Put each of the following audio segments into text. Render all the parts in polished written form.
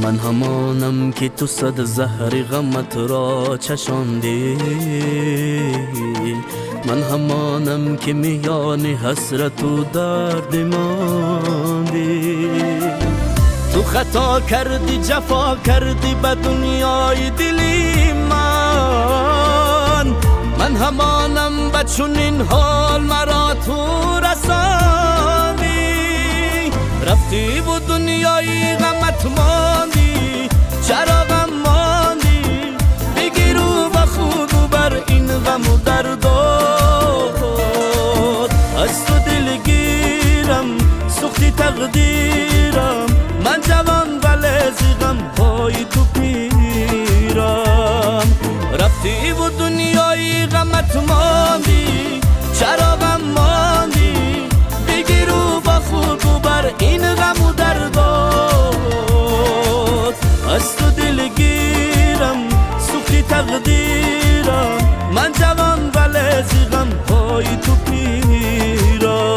من همانم که تو صد زهر غمت را چشاندی، من همانم که میان حسرت و درد ماندی. تو خطا کردی جفا کردی به دنیای دلی من همانم به چنین حال مرا تو رساندی. رفتی و دنیای غمت ماندی، چرا غم ماندی؟ بگیر و بخود بر این غم و درداد. از تو دلگیرم سختی تقدیرم، من جوان ولی غم های تو پیرم. رفتی و دنیای غمت ماندی، چرا غم ماندی؟ بگیر و بخود و بر این غم و درداد. از تو دلگیرم سختی تقدیرم، من جوان ولی غم های تو پیرم.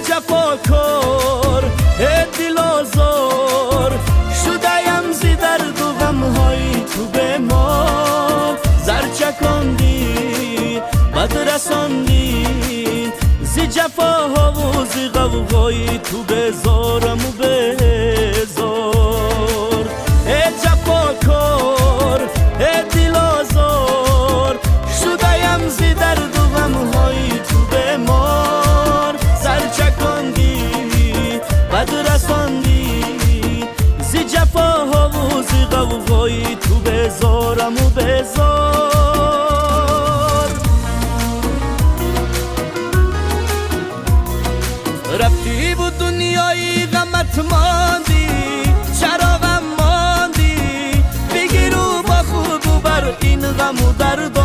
جفاکار دل آزار شده‌ام زی درد و غم‌های تو به ما. زر چکاندی بد رساندی، زی جفاها و زی غوغای تو بزارم و بزار. جفاکار دل آزار شده‌ام زی درد و غم‌های تو به ما. زی جفاها و زی غوغای تو بزارم و بزار. رفتی و دنیای غمت ماندی، چرا غم ماندی؟ بگیر و با خود و بر این غم و درد